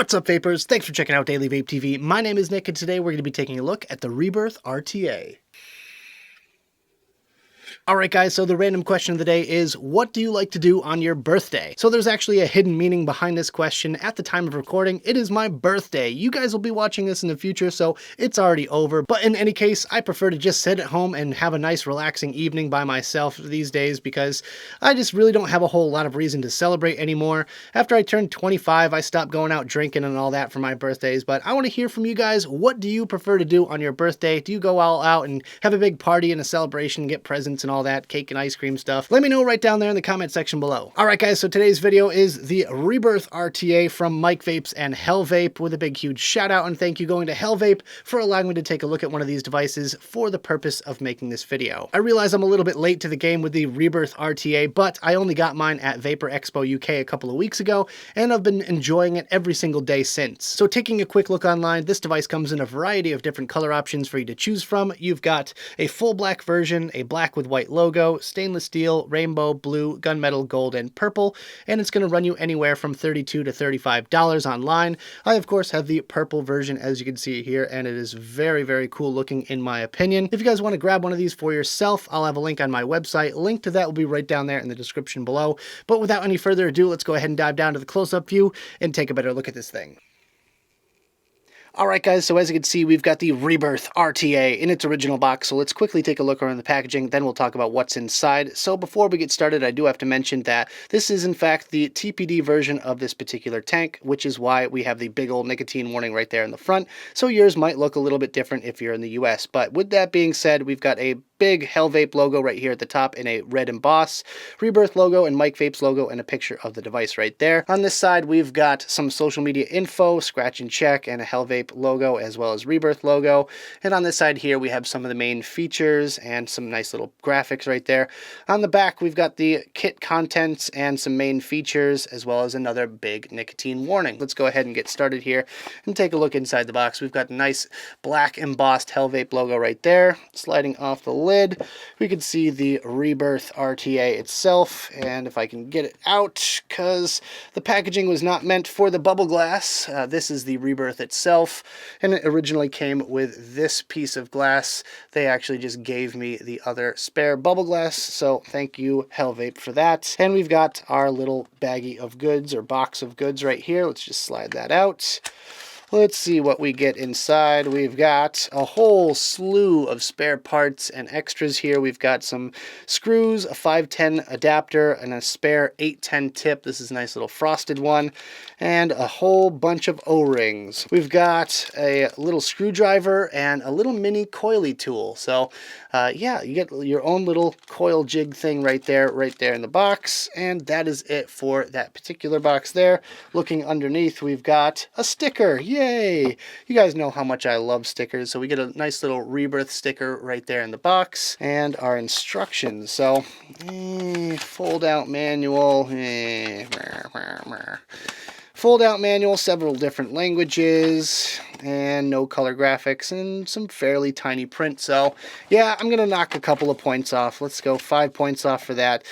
What's up, vapors? Thanks for checking out Daily Vape TV. My name is Nick, and today we're going to be taking a look at the Rebirth RTA. Alright guys, so the random question of the day is, what do you like to do on your birthday? So there's actually a hidden meaning behind this question. At the time of recording, it is my birthday. You guys will be watching this in the future, so it's already over. But in any case, I prefer to just sit at home and have a nice relaxing evening by myself these days because I just really don't have a whole lot of reason to celebrate anymore. After I turned 25, I stopped going out drinking and all that for my birthdays, but I want to hear from you guys. What do you prefer to do on your birthday? Do you go all out and have a big party and a celebration, get presents and all that cake and ice cream stuff? Let me know right down there in the comment section below. Alright guys, so today's video is the Rebirth RTA from Mike Vapes and Hellvape, with a big huge shout out and thank you going to Hellvape for allowing me to take a look at one of these devices for the purpose of making this video. I realize I'm a little bit late to the game with the Rebirth RTA, but I only got mine at Vapor Expo UK a couple of weeks ago and I've been enjoying it every single day since. So taking a quick look online, this device comes in a variety of different color options for you to choose from. You've got a full black version, a black with white logo, stainless steel, rainbow, blue, gunmetal, gold, and purple, and it's going to run you anywhere from $32 to $35 online. I, of course, have the purple version, as you can see here, and it is very, very cool looking in my opinion. If you guys want to grab one of these for yourself, I'll have a link on my website. Link to that will be right down there in the description below. But without any further ado, let's go ahead and dive down to the close-up view and take a better look at this thing. Alright guys, so as you can see, we've got the Rebirth RTA in its original box, so let's quickly take a look around the packaging, then we'll talk about what's inside. So before we get started, I do have to mention that this is in fact the TPD version of this particular tank, which is why we have the big old nicotine warning right there in the front, so yours might look a little bit different if you're in the US. But with that being said, we've got a big Hellvape logo right here at the top in a red emboss, Rebirth logo and Mike Vape's logo, and a picture of the device right there. On this side, we've got some social media info, scratch and check, and a Hellvape logo as well as Rebirth logo. And on this side here, we have some of the main features and some nice little graphics right there. On the back, we've got the kit contents and some main features as well as another big nicotine warning. Let's go ahead and get started here and take a look inside the box. We've got a nice black embossed Hellvape logo right there. Sliding off the lid, we can see the Rebirth RTA itself, and if I can get it out, because the packaging was not meant for the bubble glass. This is the Rebirth itself, and it originally came with this piece of glass. They actually just gave me the other spare bubble glass, so thank you Hellvape for that. And we've got our little baggie of goods, or box of goods right here. Let's just slide that out. Let's see what we get inside. We've got a whole slew of spare parts and extras here. We've got some screws, a 510 adapter, and a spare 810 tip. This is a nice little frosted one. And a whole bunch of O-rings. We've got a little screwdriver and a little mini coily tool. So yeah, you get your own little coil jig thing right there in the box. And that is it for that particular box there. Looking underneath, we've got a sticker. Yay! You guys know how much I love stickers, so we get a nice little Rebirth sticker right there in the box, and our instructions. So, fold out manual, fold out manual, several different languages, and no color graphics, and some fairly tiny print. So yeah, I'm gonna knock a couple of points off. Let's go 5 points off for that.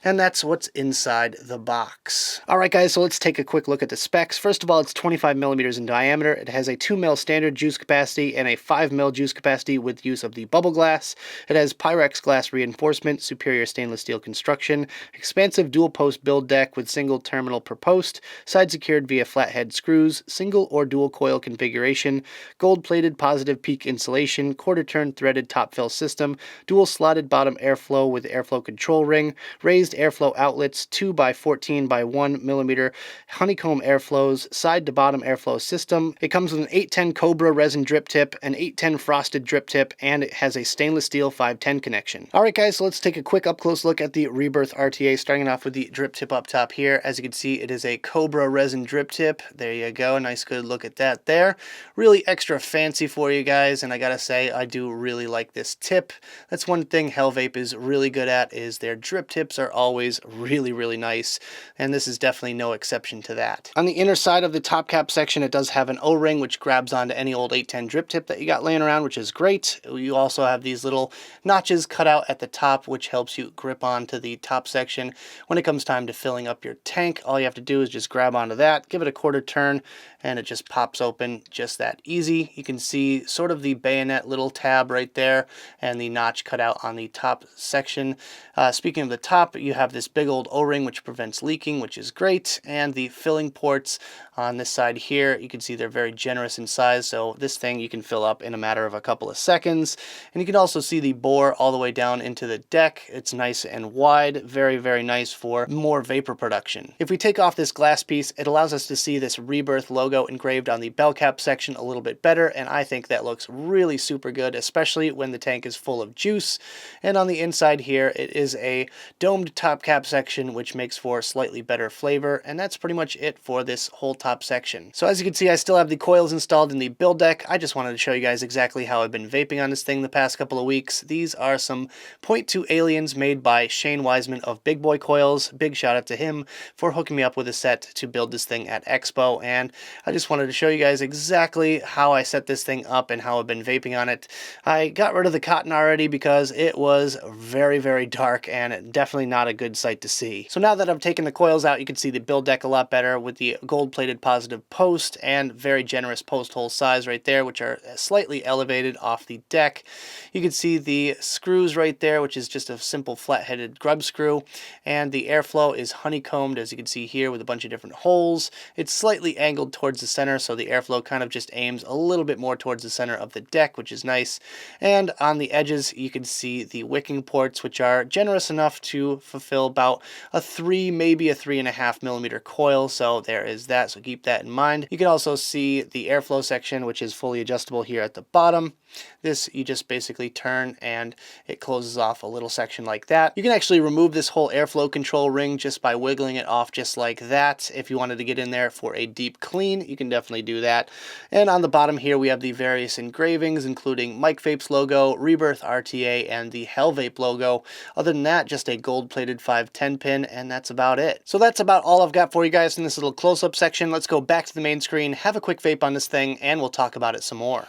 And that's what's inside the box. Alright guys, so let's take a quick look at the specs. First of all, it's 25 millimeters in diameter. It has a 2 mil standard juice capacity and a 5 mil juice capacity with use of the bubble glass. It has Pyrex glass reinforcement, superior stainless steel construction, expansive dual post build deck with single terminal per post, side secured via flathead screws, single or dual coil configuration, gold plated positive peak insulation, quarter turn threaded top fill system, dual slotted bottom airflow with airflow control ring, raised airflow outlets, 2 by 14 by 1 millimeter honeycomb airflows, side to bottom airflow system. It comes with an 810 Cobra resin drip tip, an 810 frosted drip tip, and it has a stainless steel 510 connection. Alright guys, so let's take a quick up close look at the Rebirth RTA, starting off with the drip tip up top here. As you can see, it is a Cobra resin drip tip. There you go, nice good look at that there. really extra fancy for you guys, and I gotta say, I do really like this tip. That's one thing Hellvape is really good at, is their drip tips are always really nice, and this is definitely no exception to that. On the inner side of the top cap section, it does have an O-ring which grabs onto any old 810 drip tip that you got laying around, which is great. You also have these little notches cut out at the top, which helps you grip onto the top section. When it comes time to filling up your tank, all you have to do is just grab onto that, give it a quarter turn, and it just pops open just that easy. You can see sort of the bayonet little tab right there and the notch cut out on the top section. Speaking of the top, you have this big old O-ring which prevents leaking, which is great, and the filling ports on this side here, you can see they're very generous in size, so this thing you can fill up in a matter of a couple of seconds. And you can also see the bore all the way down into the deck. It's nice and wide, very nice for more vapor production. If we take off this glass piece, it allows us to see this Rebirth logo engraved on the bell cap section a little bit better, and I think that looks really super good, especially when the tank is full of juice. And on the inside here, it is a domed top cap section, which makes for slightly better flavor, and that's pretty much it for this whole top section. So as you can see, I still have the coils installed in the build deck. I just wanted to show you guys exactly how I've been vaping on this thing the past couple of weeks. These are some 0.2 aliens made by Shane Wiseman of Big Boy Coils. Big shout out to him for hooking me up with a set to build this thing at Expo, and I just wanted to show you guys exactly how I set this thing up and how I've been vaping on it. I got rid of the cotton already because it was very dark and definitely not a good sight to see. So now that I've taken the coils out, you can see the build deck a lot better with the gold-plated positive post and very generous post hole size right there, which are slightly elevated off the deck. You can see the screws right there, which is just a simple flat-headed grub screw, and the airflow is honeycombed, as you can see here, with a bunch of different holes. It's slightly angled towards the center, so the airflow kind of just aims a little bit more towards the center of the deck, which is nice. And on the edges, you can see the wicking ports, which are generous enough to fulfill about a 3, maybe a 3.5 millimeter coil, so there is that, so keep that in mind. You can also see the airflow section, which is fully adjustable here at the bottom. This you just basically turn and it closes off a little section like that. You can actually remove this whole airflow control ring just by wiggling it off just like that. If you wanted to get in there for a deep clean, you can definitely do that. And on the bottom here we have the various engravings, including Mike Vape's logo, Rebirth RTA, and the Hellvape logo. Other than that, just a gold-plated 510 pin, and that's about it. So that's about all I've got for you guys in this little close-up section. Let's go back to the main screen, have a quick vape on this thing, and we'll talk about it some more.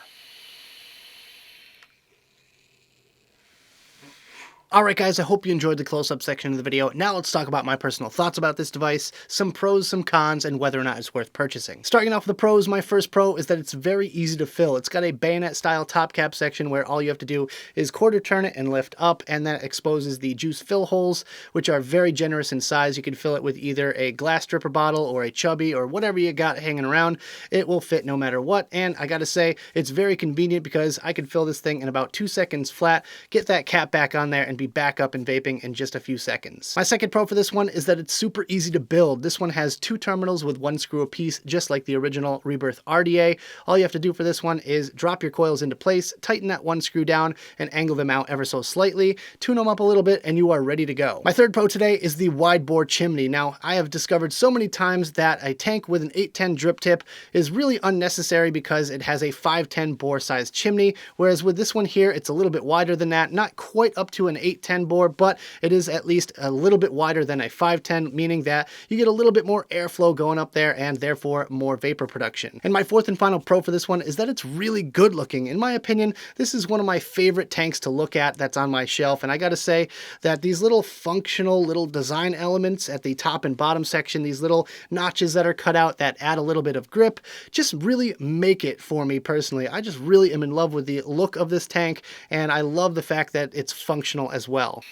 Alright guys, I hope you enjoyed the close-up section of the video. Now let's talk about my personal thoughts about this device, some pros, some cons, and whether or not it's worth purchasing. Starting off with the pros, my first pro is that it's very easy to fill. It's got a bayonet-style top cap section where all you have to do is quarter turn it and lift up, and that exposes the juice fill holes, which are very generous in size. You can fill it with either a glass dripper bottle or a chubby or whatever you got hanging around. It will fit no matter what, and I gotta say, it's very convenient because I can fill this thing in about 2 seconds flat, get that cap back on there, and be back up and vaping in just a few seconds. My second pro for this one is that it's super easy to build. This one has 2 terminals with 1 screw apiece, just like the original Rebirth RTA. All you have to do for this one is drop your coils into place, tighten that 1 screw down, and angle them out ever so slightly, tune them up a little bit, and you are ready to go. My third pro today is the wide bore chimney. Now, I have discovered so many times that a tank with an 810 drip tip is really unnecessary because it has a 510 bore size chimney, whereas with this one here, it's a little bit wider than that, not quite up to an 810 bore, but it is at least a little bit wider than a 510, meaning that you get a little bit more airflow going up there and therefore more vapor production. And my fourth and final pro for this one is that it's really good looking. In my opinion, this is one of my favorite tanks to look at that's on my shelf, and I gotta say that these little functional little design elements at the top and bottom section, these little notches that are cut out that add a little bit of grip, just really make it for me personally. I just really am in love with the look of this tank, and I love the fact that it's functional as well.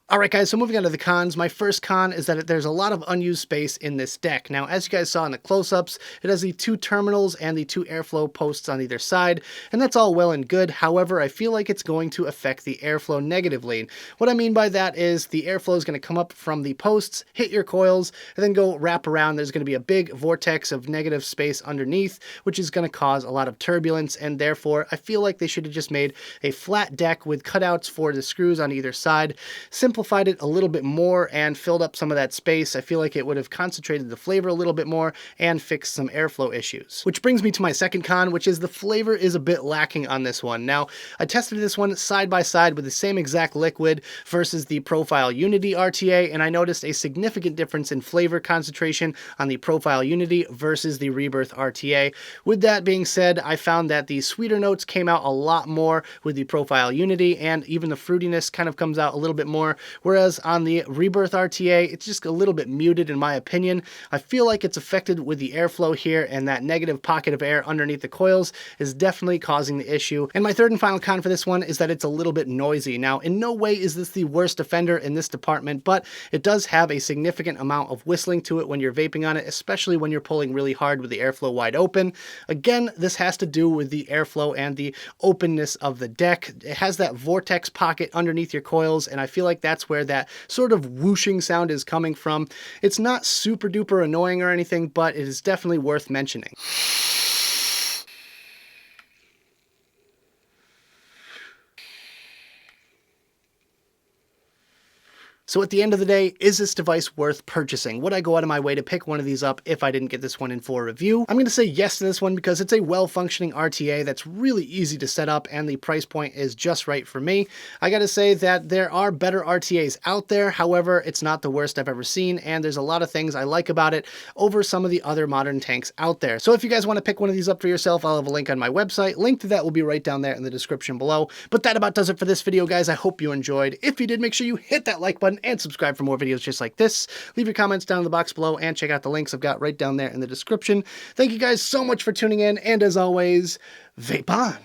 Alright guys, so moving on to the cons. My first con is that there's a lot of unused space in this deck. Now, as you guys saw in the close-ups, it has the 2 terminals and the 2 airflow posts on either side, and that's all well and good. However, I feel like it's going to affect the airflow negatively. What I mean by that is the airflow is going to come up from the posts, hit your coils, and then go wrap around. There's going to be a big vortex of negative space underneath, which is going to cause a lot of turbulence, and therefore, I feel like they should have just made a flat deck with cutouts for the screws on either side. Simply amplified it a little bit more and filled up some of that space. I feel like it would have concentrated the flavor a little bit more and fixed some airflow issues. Which brings me to my second con, which is the flavor is a bit lacking on this one. Now, I tested this one side by side with the same exact liquid versus the Profile Unity RTA, and I noticed a significant difference in flavor concentration on the Profile Unity versus the Rebirth RTA. With that being said, I found that the sweeter notes came out a lot more with the Profile Unity, and even the fruitiness kind of comes out a little bit more, whereas on the Rebirth RTA, it's just a little bit muted in my opinion. I feel like it's affected with the airflow here, and that negative pocket of air underneath the coils is definitely causing the issue. And my third and final con for this one is that it's a little bit noisy. Now, in no way is this the worst offender in this department, but it does have a significant amount of whistling to it when you're vaping on it, especially when you're pulling really hard with the airflow wide open. Again, this has to do with the airflow and the openness of the deck. It has that vortex pocket underneath your coils, and I feel like that's where that sort of whooshing sound is coming from. It's not super duper annoying or anything, but it is definitely worth mentioning. So at the end of the day, is this device worth purchasing? Would I go out of my way to pick one of these up if I didn't get this one in for review? I'm going to say yes to this one because it's a well-functioning RTA that's really easy to set up and the price point is just right for me. I got to say that there are better RTAs out there. However, it's not the worst I've ever seen, and there's a lot of things I like about it over some of the other modern tanks out there. So if you guys want to pick one of these up for yourself, I'll have a link on my website. Link to that will be right down there in the description below. But that about does it for this video, guys. I hope you enjoyed. If you did, make sure you hit that like button and subscribe for more videos just like this. Leave your comments down in the box below and check out the links I've got right down there in the description. Thank you guys so much for tuning in, and as always, vape on!